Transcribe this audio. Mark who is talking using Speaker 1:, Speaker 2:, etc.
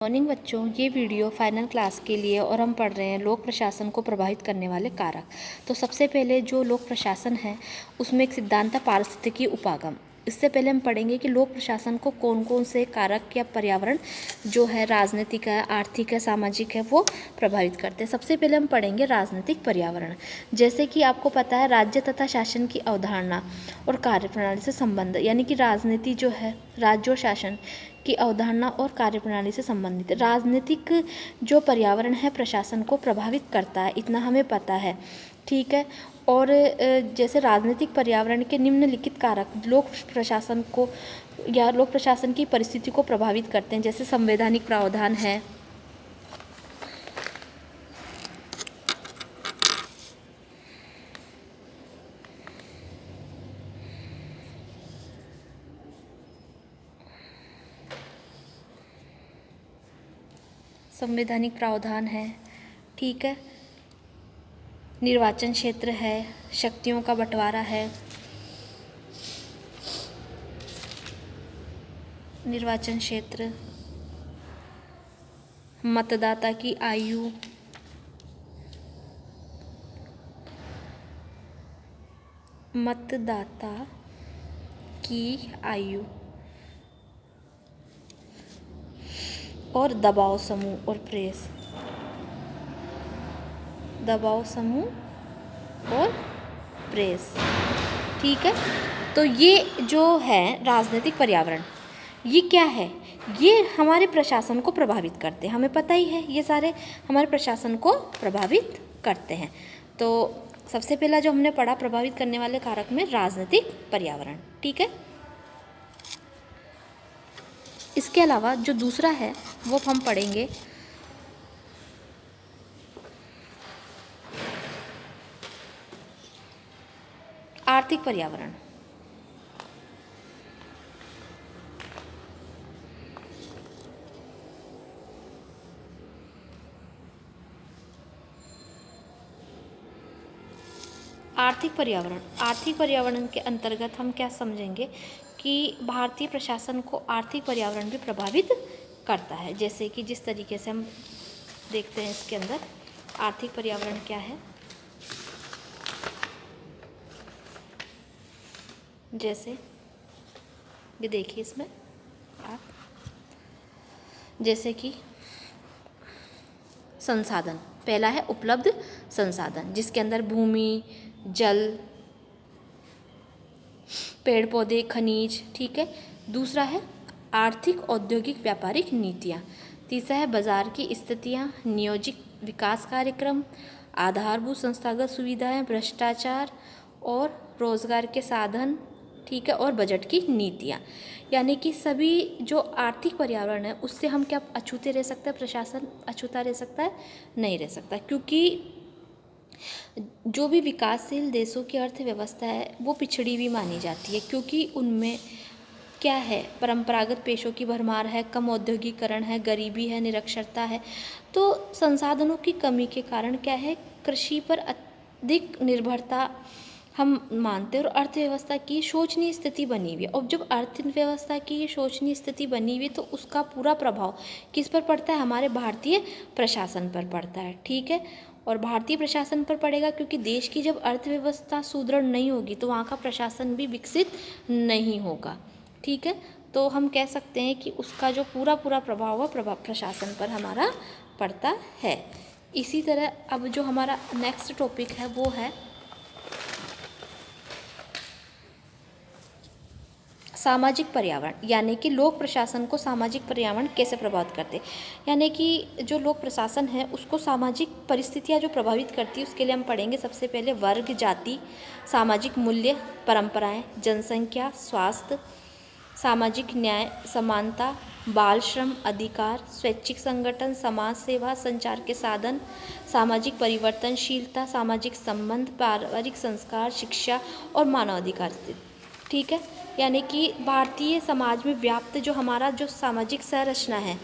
Speaker 1: Morning बच्चों, ये video final class के लिए और हम पढ़ रहे हैं लोक प्रशासन को प्रभावित करने वाले कारक। तो सबसे पहले जो लोक प्रशासन है उसमें एक सिद्धांत है पारिस्थितिकी उपागम। इससे पहले हम पढ़ेंगे कि लोक प्रशासन को कौन कौन से कारक या पर्यावरण जो है राजनीतिक है, आर्थिक है, सामाजिक है, वो प्रभावित करते हैं। सबसे पहले हम पढ़ेंगे राजनीतिक पर्यावरण। जैसे कि आपको पता है राज्य तथा शासन की अवधारणा और कार्यप्रणाली से संबंध, यानी कि राजनीति जो है राज्य और शासन की अवधारणा और कार्यप्रणाली से संबंधित राजनीतिक जो पर्यावरण है प्रशासन को प्रभावित करता है, इतना हमें पता है। ठीक है। और जैसे राजनीतिक पर्यावरण के निम्नलिखित कारक लोक प्रशासन को या लोक प्रशासन की परिस्थिति को प्रभावित करते हैं। जैसे संवैधानिक प्रावधान है, संवैधानिक प्रावधान है, ठीक है, निर्वाचन क्षेत्र है, शक्तियों का बंटवारा है, निर्वाचन क्षेत्र, मतदाता की आयु, मतदाता की आयु और दबाव समूह और प्रेस, दबाव समूह और प्रेस। ठीक है। तो ये जो है राजनीतिक पर्यावरण, ये क्या है? ये हमारे प्रशासन को प्रभावित करते हैं। हमें पता ही है ये सारे हमारे प्रशासन को प्रभावित करते हैं। तो सबसे पहला जो हमने पढ़ा प्रभावित करने वाले कारक में राजनीतिक पर्यावरण। ठीक है। इसके अलावा जो दूसरा है वो हम पढ़ेंगे आर्थिक पर्यावरण। आर्थिक पर्यावरण के अंतर्गत हम क्या समझेंगे कि भारतीय प्रशासन को आर्थिक पर्यावरण भी प्रभावित करता है। जैसे कि जिस तरीके से हम देखते हैं इसके अंदर आर्थिक पर्यावरण क्या है। जैसे ये देखिए इसमें आप, जैसे कि संसाधन, पहला है उपलब्ध संसाधन, जिसके अंदर भूमि, जल, पेड़ पौधे, खनिज। ठीक है। दूसरा है आर्थिक, औद्योगिक, व्यापारिक नीतियाँ। तीसरा है बाजार की स्थितियाँ, नियोजित विकास कार्यक्रम, आधारभूत संस्थागत सुविधाएं, भ्रष्टाचार और रोजगार के साधन। ठीक है। और बजट की नीतियाँ। यानी कि सभी जो आर्थिक पर्यावरण है उससे हम क्या अछूते रह सकते हैं? प्रशासन अछूता रह सकता है? नहीं रह सकता, क्योंकि जो भी विकासशील देशों की अर्थव्यवस्था है वो पिछड़ी भी मानी जाती है, क्योंकि उनमें क्या है, परंपरागत पेशों की भरमार है, कम औद्योगिकरण है, गरीबी है, निरक्षरता है। तो संसाधनों की कमी के कारण क्या है, कृषि पर अधिक निर्भरता हम मानते हैं और अर्थव्यवस्था की शोचनीय स्थिति बनी हुई है। और जब अर्थव्यवस्था की ये शोचनीय स्थिति बनी हुई है तो उसका पूरा प्रभाव किस पर पड़ता है? हमारे भारतीय प्रशासन पर पड़ता है। ठीक है। और भारतीय प्रशासन पर पड़ेगा क्योंकि देश की जब अर्थव्यवस्था सुदृढ़ नहीं होगी तो वहाँ का प्रशासन भी विकसित नहीं होगा। ठीक है। तो हम कह सकते हैं कि उसका जो पूरा प्रभाव है प्रशासन पर हमारा पड़ता है। इसी तरह अब जो हमारा नेक्स्ट टॉपिक है वो है सामाजिक पर्यावरण, यानी कि लोक प्रशासन को सामाजिक पर्यावरण कैसे प्रभावित करते हैं। यानी कि जो लोक प्रशासन है उसको सामाजिक परिस्थितियाँ जो प्रभावित करती है उसके लिए हम पढ़ेंगे सबसे पहले वर्ग, जाति, सामाजिक मूल्य, परंपराएं, जनसंख्या, स्वास्थ्य, सामाजिक न्याय, समानता, बाल श्रम, अधिकार, स्वैच्छिक संगठन, समाज सेवा, संचार के साधन, सामाजिक परिवर्तनशीलता, सामाजिक संबंध, पारिवारिक संस्कार, शिक्षा और मानवाधिकार स्थिति। ठीक है। यानी कि भारतीय समाज में व्याप्त जो हमारा जो सामाजिक संरचना है